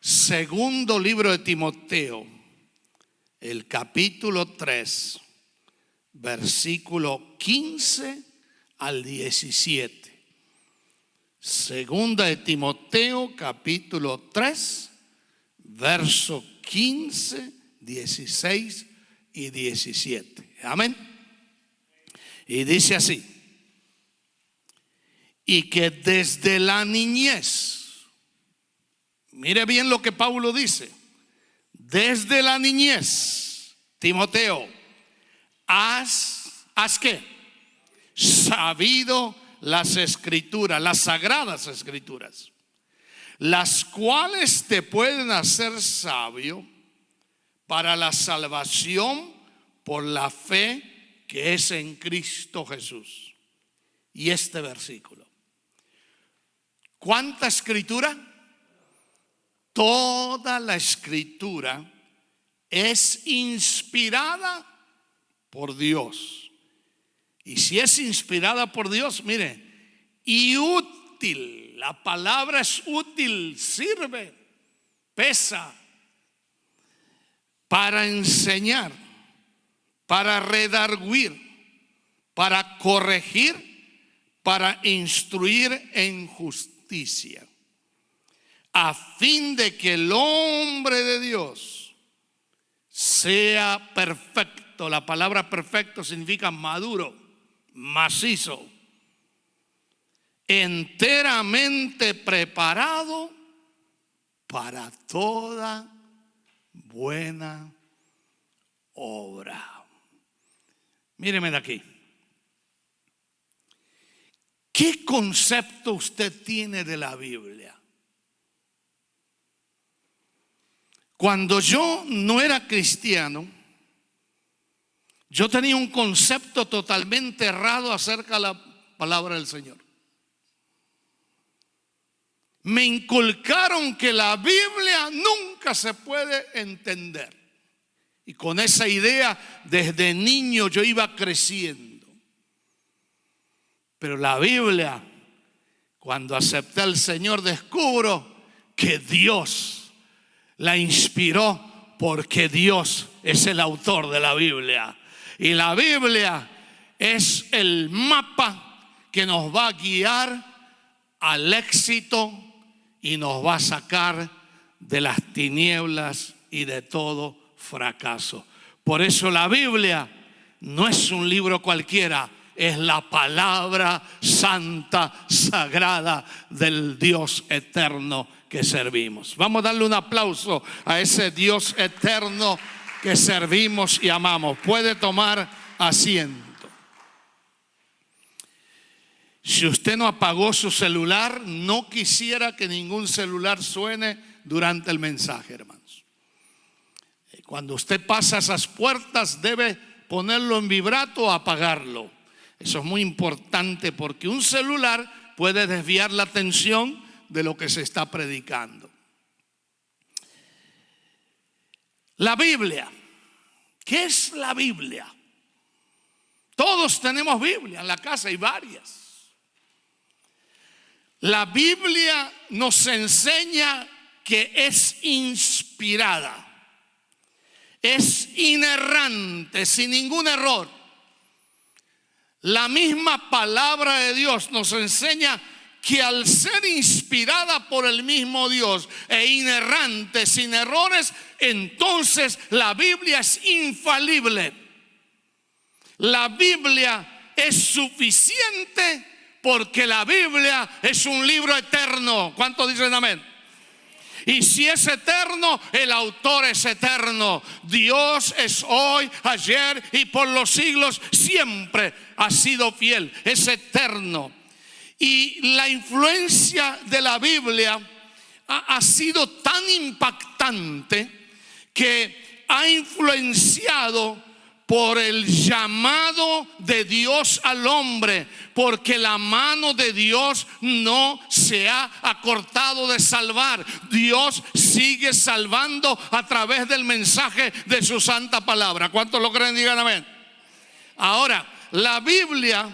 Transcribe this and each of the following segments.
Segundo libro de Timoteo, el capítulo 3, versículo 15 al 17. Segunda de Timoteo, capítulo 3, verso 15, 16 y 17. Amén. Y dice así: y que desde la niñez, mire bien lo que Pablo dice, desde la niñez, Timoteo, has ¿qué? Sabido las escrituras, las sagradas escrituras, las cuales te pueden hacer sabio para la salvación por la fe que es en Cristo Jesús. Y este versículo, ¿cuánta escritura? Toda la escritura es inspirada por Dios. Y si es inspirada por Dios, mire, y útil, la palabra es útil, sirve, pesa, para enseñar, para redarguir, para corregir, para instruir en justicia, a fin de que el hombre de Dios sea perfecto. La palabra perfecto significa maduro, macizo, enteramente preparado para toda buena obra. Míreme de aquí. ¿Qué concepto usted tiene de la Biblia? Cuando yo no era cristiano, yo tenía un concepto totalmente errado acerca de la palabra del Señor. Me inculcaron que la Biblia nunca se puede entender. Y con esa idea desde niño yo iba creciendo. Pero la Biblia, cuando acepté al Señor, descubro que Dios la inspiró, porque Dios es el autor de la Biblia. Y la Biblia es el mapa que nos va a guiar al éxito y nos va a sacar de las tinieblas y de todo fracaso. Por eso la Biblia no es un libro cualquiera, es la palabra santa, sagrada del Dios eterno que servimos. Vamos a darle un aplauso a ese Dios eterno que servimos y amamos. Puede tomar asiento. Si usted no apagó su celular, no quisiera que ningún celular suene durante el mensaje, hermanos. Cuando usted pasa esas puertas, debe ponerlo en vibrato o apagarlo. Eso es muy importante, porque un celular puede desviar la atención de lo que se está predicando. La Biblia. ¿Qué es la Biblia? Todos tenemos Biblia en la casa, hay varias. La Biblia nos enseña que es inspirada, es inerrante, sin ningún error. La misma palabra de Dios nos enseña que al ser inspirada por el mismo Dios e inerrante, sin errores, entonces la Biblia es infalible. La Biblia es suficiente porque la Biblia es un libro eterno. ¿Cuántos dicen amén? Y si es eterno, el autor es eterno. Dios es hoy, ayer y por los siglos. Siempre ha sido fiel, es eterno. Y la influencia de la Biblia ha sido tan impactante que ha influenciado por el llamado de Dios al hombre, porque la mano de Dios no se ha acortado de salvar. Dios sigue salvando a través del mensaje de su santa palabra. ¿Cuántos lo creen? Digan amén. Ahora, la Biblia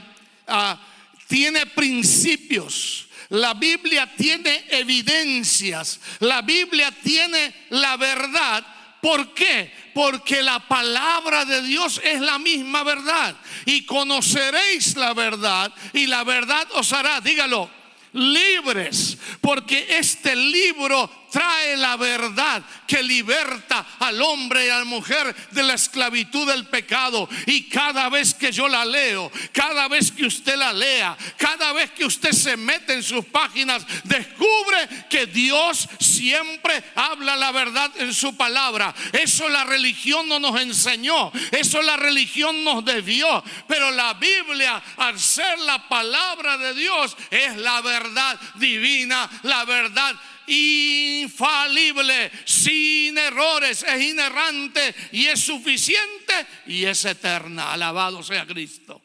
tiene principios. La Biblia tiene evidencias. La Biblia tiene la verdad. ¿Por qué? Porque la palabra de Dios es la misma verdad. Y conoceréis la verdad, y la verdad os hará, dígalo, libres. Porque este libro trae la verdad que liberta al hombre y a la mujer de la esclavitud del pecado. Y cada vez que yo la leo, cada vez que usted la lea, cada vez que usted se mete en sus páginas, descubre que Dios siempre habla la verdad en su palabra. Eso la religión no nos enseñó, eso la religión nos desvió. Pero la Biblia, al ser la palabra de Dios, es la verdad divina, la verdad infalible, sin errores, es inerrante y es suficiente y es eterna. Alabado sea Cristo.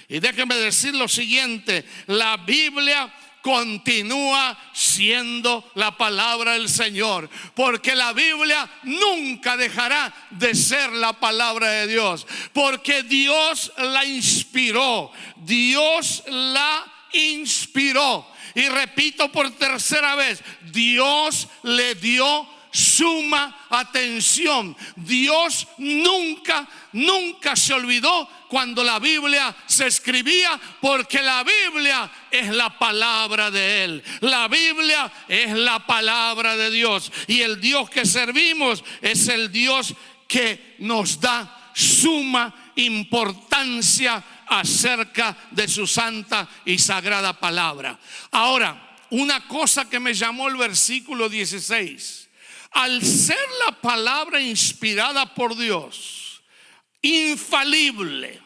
Y déjenme decir lo siguiente: la Biblia continúa siendo la palabra del Señor, porque la Biblia nunca dejará de ser la palabra de Dios, porque Dios la inspiró. Dios la inspiró. Y repito por tercera vez, Dios le dio suma atención. Dios nunca se olvidó cuando la Biblia se escribía, porque la Biblia es la palabra de Él. La Biblia es la palabra de Dios. Y el Dios que servimos es el Dios que nos da suma importancia acerca de su santa y sagrada palabra. Ahora, una cosa que me llamó el versículo 16: al ser la palabra inspirada por Dios, infalible,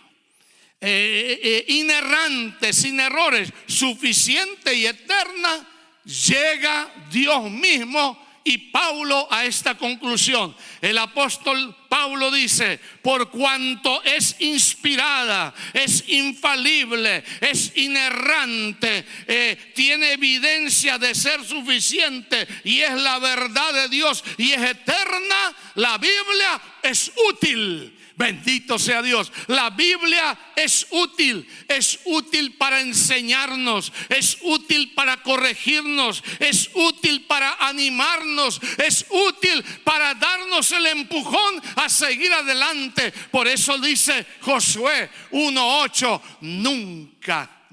inerrante, sin errores, suficiente y eterna, llega Dios mismo y Pablo a esta conclusión. El apóstol Pablo dice: por cuanto es inspirada, es infalible, es inerrante, tiene evidencia de ser suficiente y es la verdad de Dios y es eterna, la Biblia es útil. Bendito sea Dios. La Biblia es útil para enseñarnos, es útil para corregirnos, es útil para animarnos, es útil para darnos el empujón a seguir adelante. Por eso dice Josué 1:8: nunca,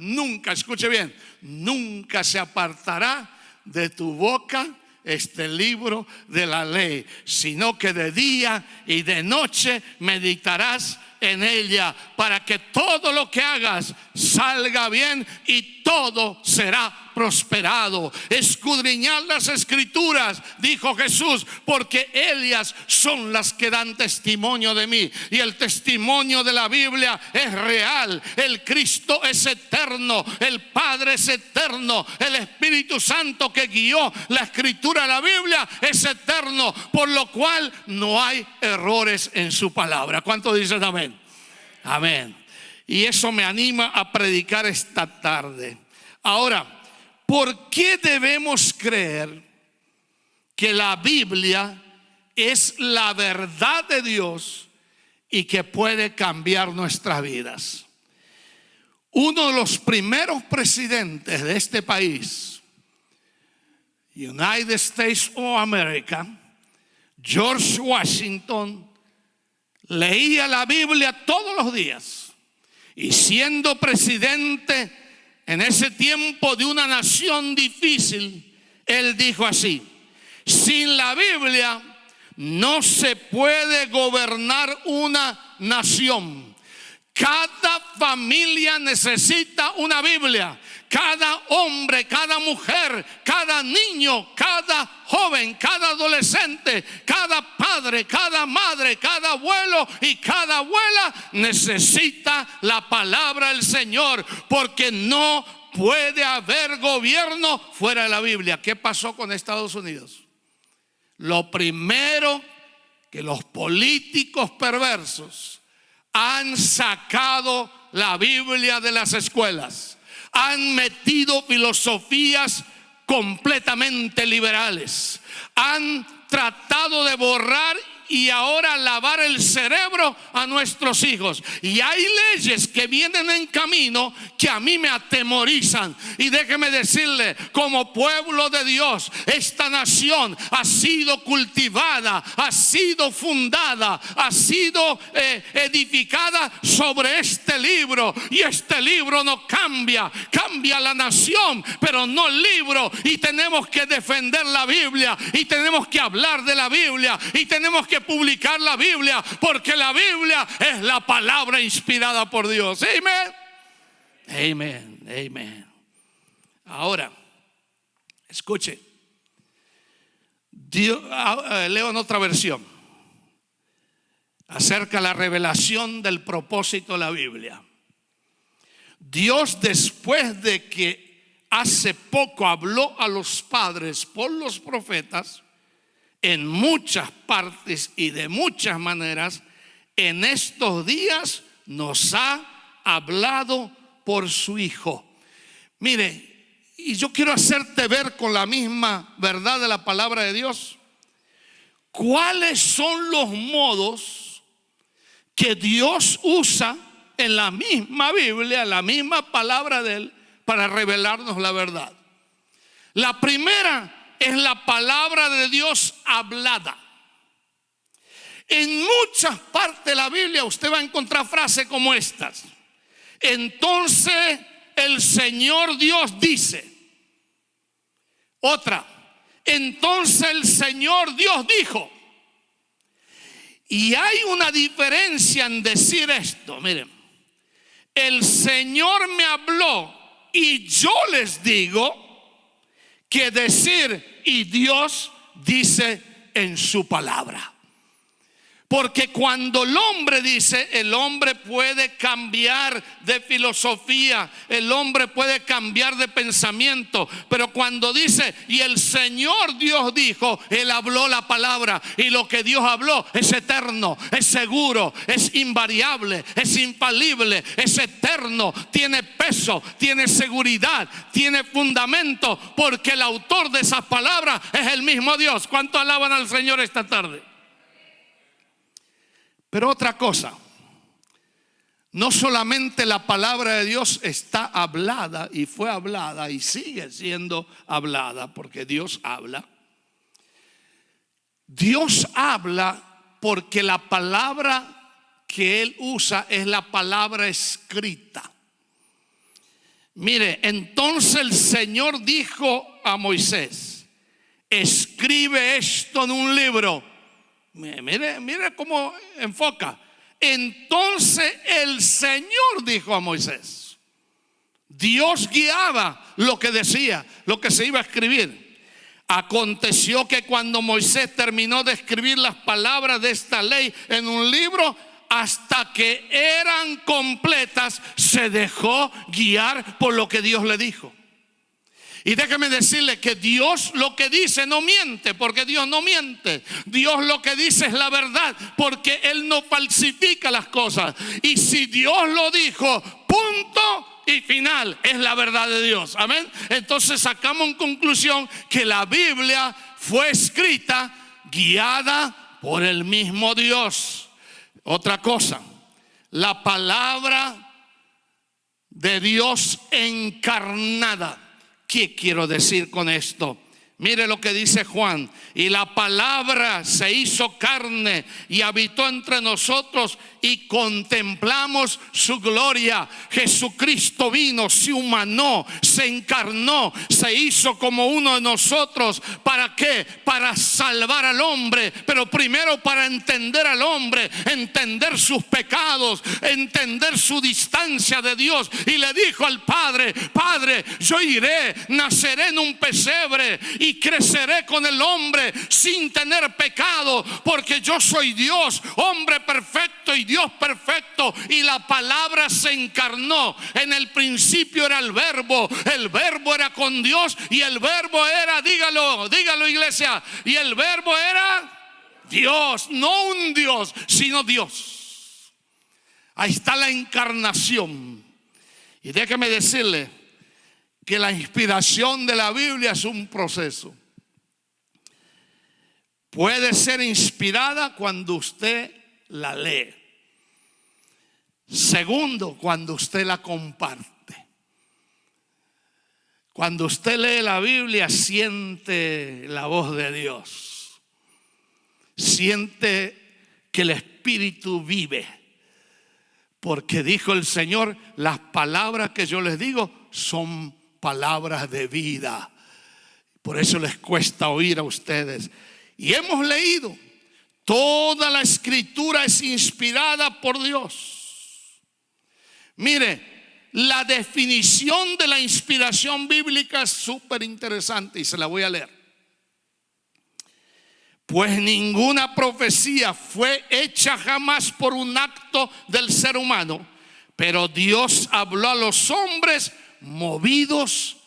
escuche bien, nunca se apartará de tu boca este libro de la ley, sino que de día y de noche meditarás en ella, para que todo lo que hagas salga bien y todo será prosperado. Escudriñad las escrituras, dijo Jesús, porque ellas son las que dan testimonio de mí. Y el testimonio de la Biblia es real. El Cristo es eterno, el Padre es eterno, el Espíritu Santo que guió la escritura de la Biblia es eterno, por lo cual no hay errores en su palabra. ¿Cuántos dicen amén? Amén. Y eso me anima a predicar esta tarde. Ahora, ¿por qué debemos creer que la Biblia es la verdad de Dios y que puede cambiar nuestras vidas? Uno de los primeros presidentes de este país, United States of America, George Washington, leía la Biblia todos los días. Y siendo presidente en ese tiempo de una nación difícil, él dijo así: sin la Biblia no se puede gobernar una nación. Cada familia necesita una Biblia. Cada hombre, cada mujer, cada niño, cada joven, cada adolescente, cada padre, cada madre, cada abuelo y cada abuela necesita la palabra del Señor, porque no puede haber gobierno fuera de la Biblia. ¿Qué pasó con Estados Unidos? Lo primero que los políticos perversos han sacado la Biblia de las escuelas. Han metido filosofías completamente liberales. Han tratado de borrar y ahora lavar el cerebro a nuestros hijos. Y hay leyes que vienen en camino que a mí me atemorizan. Y déjeme decirle, como pueblo de Dios, esta nación ha sido cultivada, ha sido fundada, ha sido edificada sobre este libro. Y este libro no cambia, cambia la nación, pero no el libro. Y tenemos que defender la Biblia, y tenemos que hablar de la Biblia, y tenemos que publicar la Biblia, porque la Biblia es la palabra inspirada por Dios. Amén. Amén. Amén. Ahora, escuche. Leo en otra versión acerca de la revelación del propósito de la Biblia. Dios, después de que hace poco habló a los padres por los profetas, en muchas partes y de muchas maneras, en estos días nos ha hablado por su Hijo. Mire, y yo quiero hacerte ver con la misma verdad de la palabra de Dios, cuáles son los modos que Dios usa en la misma Biblia, la misma palabra de Él, para revelarnos la verdad. La primera es la palabra de Dios hablada. En muchas partes de la Biblia usted va a encontrar frases como estas. Entonces el Señor Dios dice. Otra. Entonces el Señor Dios dijo. Y hay una diferencia en decir esto. Miren, el Señor me habló y yo les digo, que decir y Dios dice en su palabra. Porque cuando el hombre dice, el hombre puede cambiar de filosofía, el hombre puede cambiar de pensamiento, pero cuando dice y el Señor Dios dijo, Él habló la palabra, y lo que Dios habló es eterno, es seguro, es invariable, es infalible, es eterno, tiene peso, tiene seguridad, tiene fundamento, porque el autor de esas palabras es el mismo Dios. ¿Cuánto alaban al Señor esta tarde? Pero otra cosa, no solamente la palabra de Dios está hablada y fue hablada y sigue siendo hablada, porque Dios habla. Dios habla porque la palabra que Él usa es la palabra escrita. Mire, entonces el Señor dijo a Moisés, escribe esto en un libro. Mire cómo enfoca. Entonces el Señor dijo a Moisés. Dios guiaba lo que decía, lo que se iba a escribir. Aconteció que cuando Moisés terminó de escribir las palabras de esta ley en un libro, hasta que eran completas, se dejó guiar por lo que Dios le dijo. Y déjeme decirle que Dios lo que dice no miente, porque Dios no miente. Dios lo que dice es la verdad, porque Él no falsifica las cosas. Y si Dios lo dijo, punto y final, es la verdad de Dios. Amén. Entonces sacamos en conclusión que la Biblia fue escrita, guiada por el mismo Dios. Otra cosa, la palabra de Dios encarnada. ¿Qué quiero decir con esto? Mire lo que dice Juan. Y la palabra se hizo carne y habitó entre nosotros y contemplamos su gloria. Jesucristo vino, se humanó, se encarnó, se hizo como uno de nosotros. ¿Para qué? Para salvar al hombre, pero primero para entender al hombre, entender sus pecados, entender su distancia de Dios. Y le dijo al Padre, Padre, yo iré, naceré en un pesebre y creceré con el hombre sin tener pecado, porque yo soy Dios, hombre perfecto y Dios perfecto. Y la palabra se encarnó. En el principio era el verbo era con Dios y el verbo era, dígalo iglesia, y el verbo era Dios, no un Dios, sino Dios. Ahí está la encarnación. Y déjeme decirle que la inspiración de la Biblia es un proceso. puede ser inspirada cuando usted la lee. Segundo, cuando usted la comparte. Cuando usted lee la Biblia, siente la voz de Dios. Siente que el Espíritu vive. Porque dijo el Señor, las palabras que yo les digo son palabras de vida. Por eso les cuesta oír a ustedes. Y hemos leído, toda la Escritura es inspirada por Dios. Mire, la definición de la inspiración bíblica es súper interesante y se la voy a leer. Pues ninguna profecía fue hecha jamás por un acto del ser humano, pero Dios habló a los hombres movidos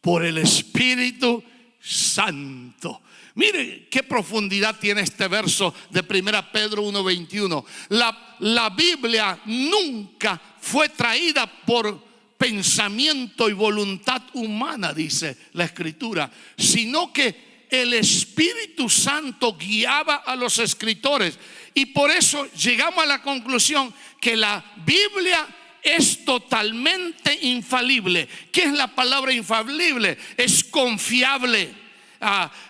por el Espíritu Santo. Mire qué profundidad tiene este verso de 1 Pedro 1:21. La Biblia nunca fue traída por pensamiento y voluntad humana, dice la Escritura, sino que el Espíritu Santo guiaba a los escritores. Y por eso llegamos a la conclusión que la Biblia es totalmente infalible. ¿Qué es la palabra infalible? Es confiable.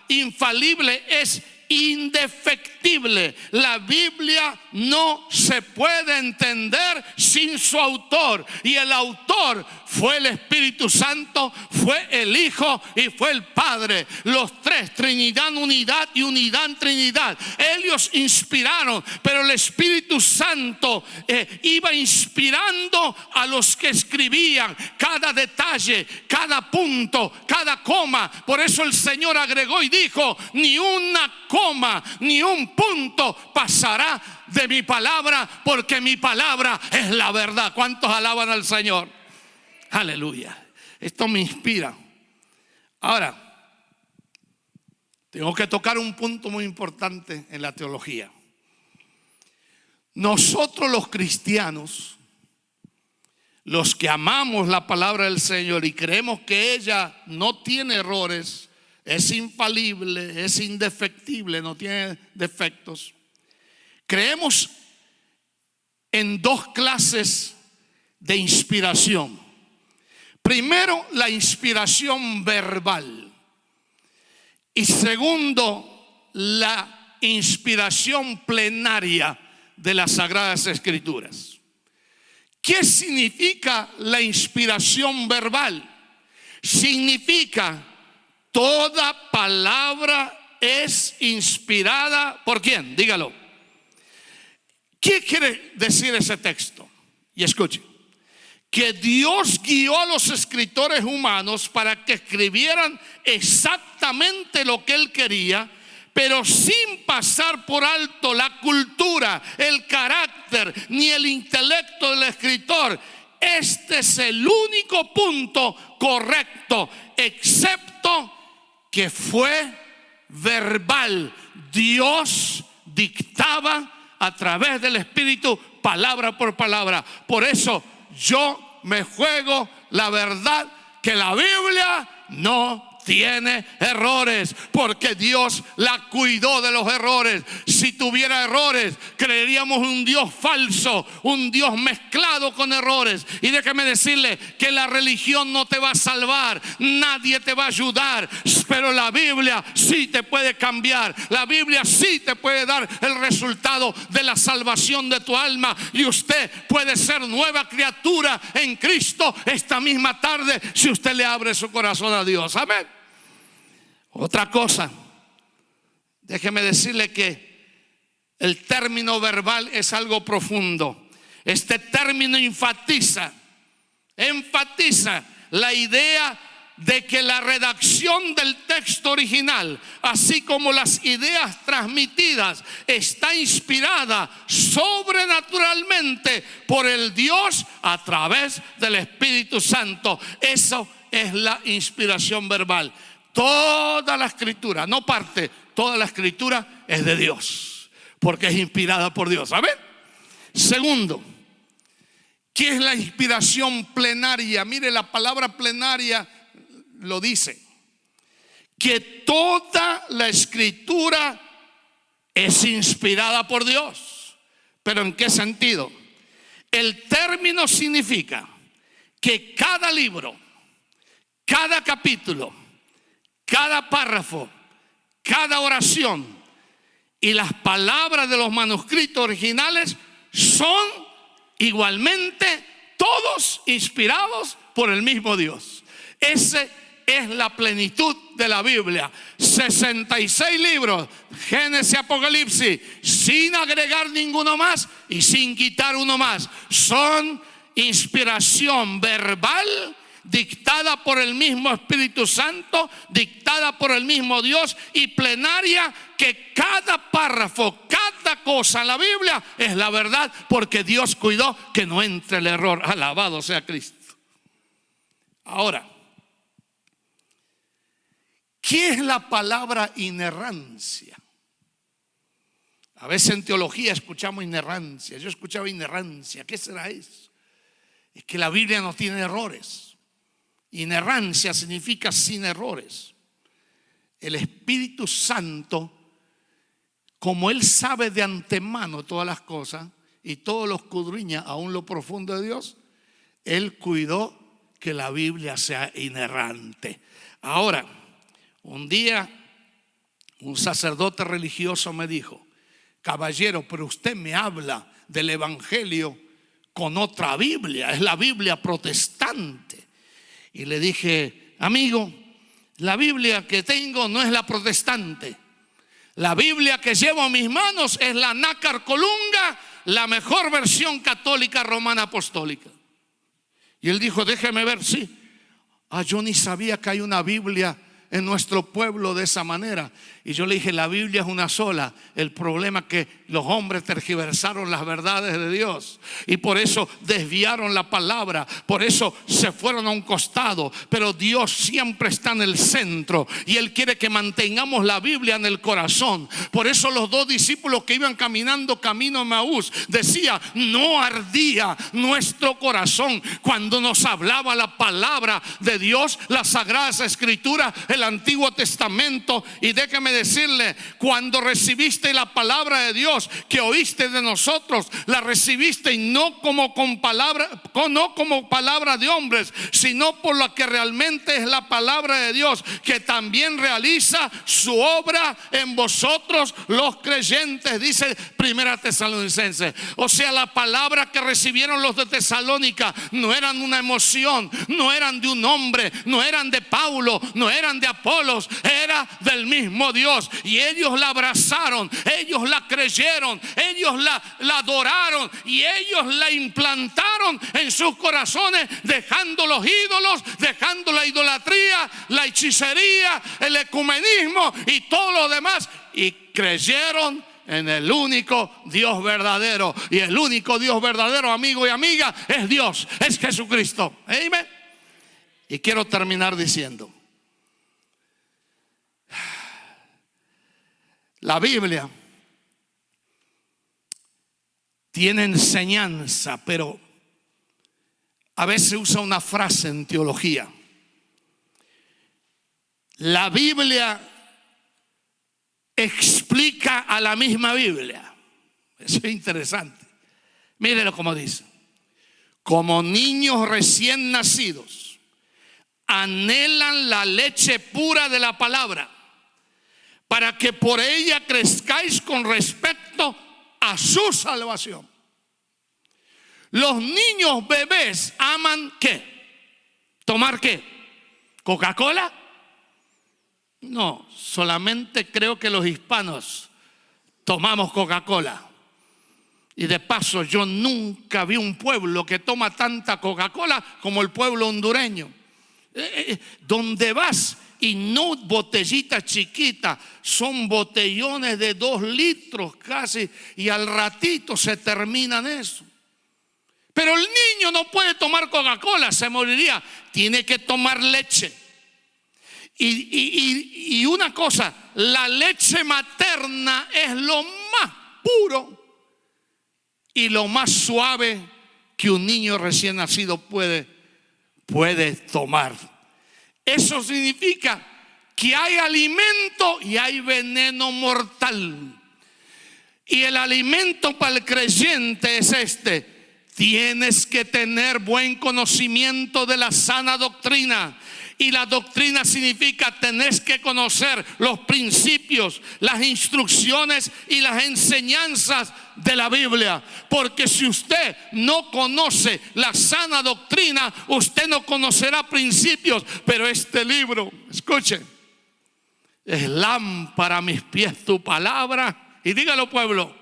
Infalible es indefectible. La Biblia no se puede entender sin su autor, y el autor fue el Espíritu Santo, fue el Hijo y fue el Padre. Los tres, Trinidad en unidad y unidad en Trinidad. Ellos inspiraron, pero el Espíritu Santo iba inspirando a los que escribían cada detalle, cada punto, cada coma. Por eso el Señor agregó y dijo: ni una coma ni un punto pasará de mi palabra, porque mi palabra es la verdad. ¿Cuántos alaban al Señor? Aleluya. Esto me inspira. Ahora, tengo que tocar un punto muy importante en la teología. Nosotros los cristianos, los que amamos la palabra del Señor y creemos que ella no tiene errores, es infalible, es indefectible, no tiene defectos, creemos en dos clases de inspiración. Primero, la inspiración verbal, y segundo, la inspiración plenaria de las Sagradas Escrituras. ¿Qué significa la inspiración verbal? Significa toda palabra es inspirada ¿por quién? Dígalo. ¿Qué quiere decir ese texto? Y escuche. Que Dios guió a los escritores humanos para que escribieran exactamente lo que Él quería, pero sin pasar por alto la cultura, el carácter ni el intelecto del escritor. Este es el único punto correcto, excepto que fue verbal. Dios dictaba a través del Espíritu palabra por palabra. Por eso yo me juego la verdad que la Biblia no tiene errores, porque Dios la cuidó de los errores. Si tuviera errores, creeríamos un Dios falso, un Dios mezclado con errores. Y déjeme decirle que la religión no te va a salvar, nadie te va a ayudar, pero la Biblia sí te puede cambiar. La Biblia sí te puede dar el resultado de la salvación de tu alma, y usted puede ser nueva criatura en Cristo esta misma tarde si usted le abre su corazón a Dios. Amén. Otra cosa, déjeme decirle que el término verbal es algo profundo. Este término enfatiza la idea de que la redacción del texto original, así como las ideas transmitidas, está inspirada sobrenaturalmente por el Dios a través del Espíritu Santo. Eso es la inspiración verbal. Toda la escritura, no parte, toda la escritura es de Dios, porque es inspirada por Dios. ¿Saben? Segundo, ¿qué es la inspiración plenaria? Mire, la palabra plenaria lo dice, que toda la escritura es inspirada por Dios. ¿Pero en qué sentido? El término significa que cada libro, cada capítulo, cada párrafo, cada oración y las palabras de los manuscritos originales son igualmente todos inspirados por el mismo Dios. Esa es la plenitud de la Biblia. 66 libros, Génesis, Apocalipsis, sin agregar ninguno más y sin quitar uno más. Son inspiración verbal, dictada por el mismo Espíritu Santo, dictada por el mismo Dios y plenaria, que cada párrafo, cada cosa en la Biblia es la verdad, porque Dios cuidó que no entre el error. Alabado sea Cristo. Ahora, ¿qué es la palabra inerrancia? A veces en teología escuchamos inerrancia. Yo escuchaba inerrancia. ¿Qué será eso? Es que la Biblia no tiene errores. Inerrancia significa sin errores. El Espíritu Santo, como Él sabe de antemano todas las cosas y todo lo escudriña aún lo profundo de Dios, Él cuidó que la Biblia sea inerrante. Ahora, un día un sacerdote religioso me dijo: caballero, pero usted me habla del Evangelio con otra Biblia, es la Biblia protestante. Y le dije: amigo, la Biblia que tengo no es la protestante. La Biblia que llevo en mis manos es la Nácar Colunga, la mejor versión católica romana apostólica. Y él dijo: déjeme ver. Sí. Yo ni sabía que hay una Biblia en nuestro pueblo de esa manera. Y yo le dije: la Biblia es una sola. El problema es que los hombres tergiversaron las verdades de Dios y por eso desviaron la palabra, por eso se fueron a un costado. Pero Dios siempre está en el centro y Él quiere que mantengamos la Biblia en el corazón. Por eso los dos discípulos que iban caminando camino a Maús decía: no ardía nuestro corazón cuando nos hablaba la palabra de Dios, las sagradas escrituras, el Antiguo Testamento. Y déjeme decirle, cuando recibiste la palabra de Dios que oíste de nosotros, la recibiste y no como palabra de hombres, sino por la que realmente es la palabra de Dios, que también realiza su obra en vosotros los creyentes, dice Primera Tesalonicenses. O sea, la palabra que recibieron los de Tesalónica no eran una emoción, no eran de un hombre, no eran de Paulo, no eran de Apolos, era del mismo Dios. Y ellos la abrazaron, ellos la creyeron, ellos la adoraron y ellos la implantaron en sus corazones, dejando los ídolos, dejando la idolatría, la hechicería, el ecumenismo y todo lo demás, y creyeron en el único Dios verdadero. Y el único Dios verdadero, amigo y amiga, es Dios, es Jesucristo. Amén. Y quiero terminar diciendo: la Biblia tiene enseñanza, pero a veces usa una frase en teología. La Biblia explica a la misma Biblia. Eso es interesante. Mírenlo como dice: como niños recién nacidos anhelan la leche pura de la palabra, para que por ella crezcáis con respecto a su salvación. Los niños bebés aman ¿qué? ¿Tomar qué? ¿Coca-Cola? No, solamente creo que los hispanos tomamos Coca-Cola. Y de paso, yo nunca vi un pueblo que toma tanta Coca-Cola como el pueblo hondureño. Donde vas, y no botellitas chiquitas, son botellones de 2 litros casi, y al ratito se terminan eso. Pero el niño no puede tomar Coca-Cola, se moriría, tiene que tomar leche. Y una cosa, la leche materna es lo más puro y lo más suave que un niño recién nacido puede tomar. Eso significa que hay alimento y hay veneno mortal. Y el alimento para el creyente es este: tienes que tener buen conocimiento de la sana doctrina. Y la doctrina significa tenés que conocer los principios, las instrucciones y las enseñanzas de la Biblia. Porque si usted no conoce la sana doctrina, usted no conocerá principios. Pero este libro, escuchen, es lámpara a mis pies tu palabra, y dígalo, pueblo,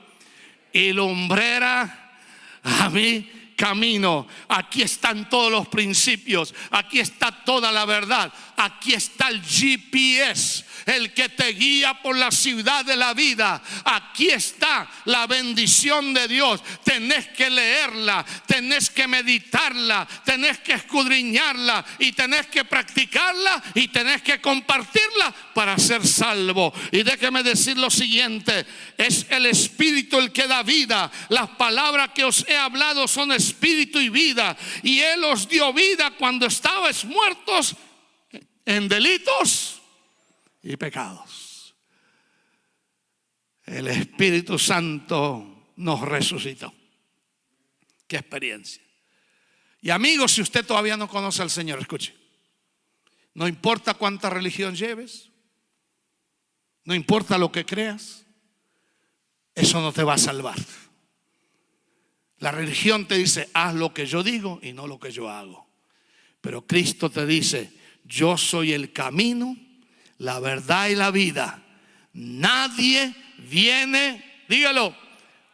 y lumbrera a mi camino. Aquí están todos los principios, aquí está toda la verdad, aquí está el GPS, el que te guía por la ciudad de la vida. Aquí está la bendición de Dios. Tenés que leerla, tenés que meditarla, tenés que escudriñarla y tenés que practicarla y tenés que compartirla para ser salvo. Y déjeme decir lo siguiente: es el Espíritu el que da vida. Las palabras que os he hablado son espíritu y vida, y Él os dio vida cuando estabais muertos en delitos y pecados. El Espíritu Santo nos resucitó. Qué experiencia. Y amigos, si usted todavía no conoce al Señor, escuche, no importa cuánta religión lleves, no importa lo que creas, eso no te va a salvar. La religión te dice: haz lo que yo digo y no lo que yo hago. Pero Cristo te dice: yo soy el camino, la verdad y la vida. Nadie viene, dígalo,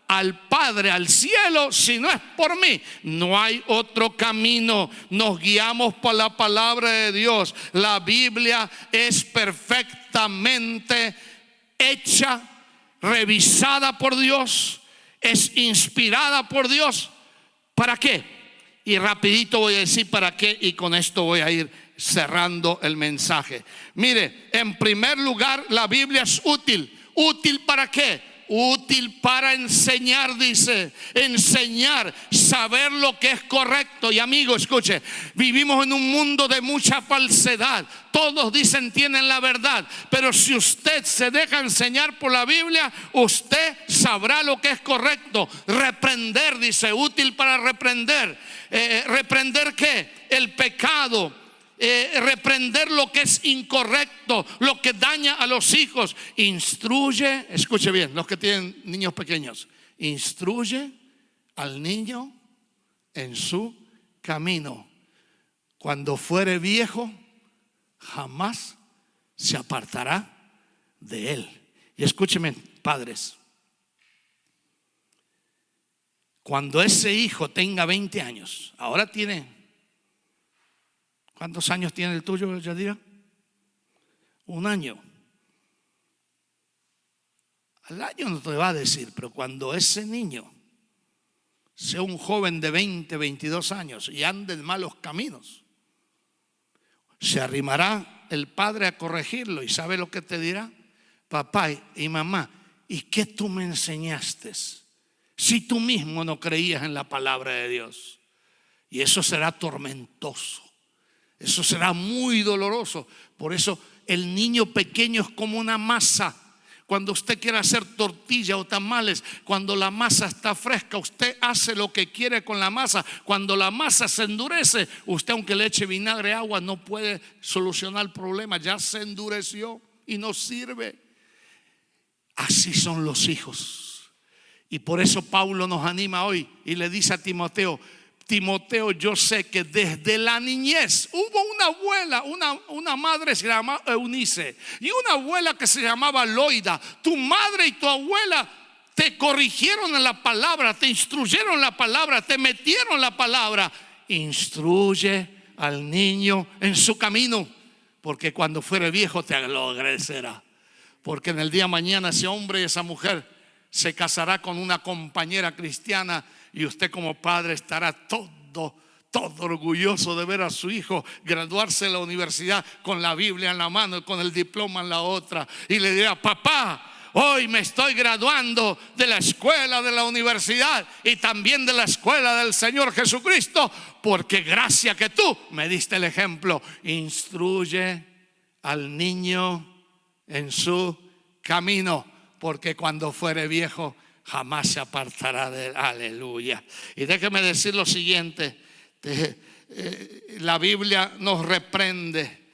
al Padre, al cielo, si no es por mí. No hay otro camino. Nos guiamos por la palabra de Dios. La Biblia es perfectamente hecha, revisada por Dios, es inspirada por Dios. ¿Para qué? Y rapidito voy a decir para qué, y con esto voy a ir cerrando el mensaje. Mire, en primer lugar, la Biblia es útil. ¿Útil para qué? Útil para enseñar, dice. Enseñar, saber lo que es correcto. Y amigo, escuche, vivimos en un mundo de mucha falsedad. Todos dicen tienen la verdad, pero si usted se deja enseñar por la Biblia, usted sabrá lo que es correcto. Reprender, dice, útil para reprender. ¿Reprender qué? El pecado. Reprender lo que es incorrecto, lo que daña a los hijos. Instruye, escuche bien, los que tienen niños pequeños, instruye al niño en su camino. Cuando fuere viejo, jamás se apartará de él. Y escúcheme, padres, cuando ese hijo tenga 20 años, ahora tiene, ¿cuántos años tiene el tuyo, Yadira? 1 año. Al año no te va a decir, pero cuando ese niño sea un joven de 20, 22 años y ande en malos caminos, se arrimará el padre a corregirlo, y ¿sabe lo que te dirá? Papá y mamá, ¿y qué tú me enseñaste? Si tú mismo no creías en la palabra de Dios. Y eso será tormentoso. Eso será muy doloroso. Por eso el niño pequeño es como una masa. Cuando usted quiere hacer tortilla o tamales, cuando la masa está fresca, usted hace lo que quiere con la masa. Cuando la masa se endurece, usted, aunque le eche vinagre, agua, no puede solucionar el problema. Ya se endureció y no sirve. Así son los hijos. Y por eso Pablo nos anima hoy y le dice a Timoteo: Timoteo, yo sé que desde la niñez hubo una abuela, una madre se llamaba Eunice, y una abuela que se llamaba Loida. Tu madre y tu abuela te corrigieron en la palabra, te instruyeron en la palabra, te metieron la palabra. Instruye al niño en su camino, porque cuando fuere viejo te lo agradecerá. Porque en el día de mañana ese hombre y esa mujer se casará con una compañera cristiana, y usted como padre estará todo orgulloso de ver a su hijo graduarse de la universidad con la Biblia en la mano y con el diploma en la otra, y le dirá: papá, hoy me estoy graduando de la escuela, de la universidad y también de la escuela del Señor Jesucristo, porque gracias que tú me diste el ejemplo. Instruye al niño en su camino, porque cuando fuere viejo jamás se apartará de él. Aleluya. Y déjeme decir lo siguiente. La Biblia nos reprende,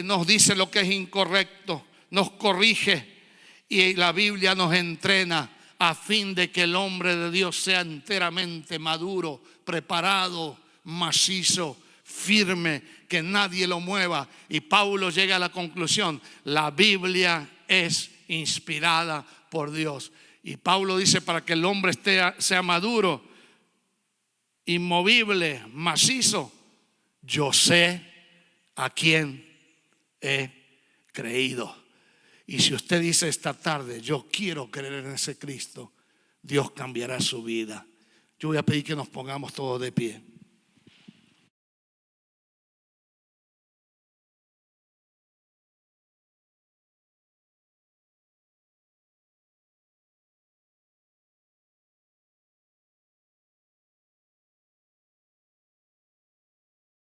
nos dice lo que es incorrecto, nos corrige, y la Biblia nos entrena a fin de que el hombre de Dios sea enteramente maduro, preparado, macizo, firme, que nadie lo mueva. Y Pablo llega a la conclusión: la Biblia es inspirada por Dios. Y Pablo dice: para que el hombre sea maduro, inmovible, macizo, yo sé a quién he creído. Y si usted dice esta tarde: yo quiero creer en ese Cristo, Dios cambiará su vida. Yo voy a pedir que nos pongamos todos de pie.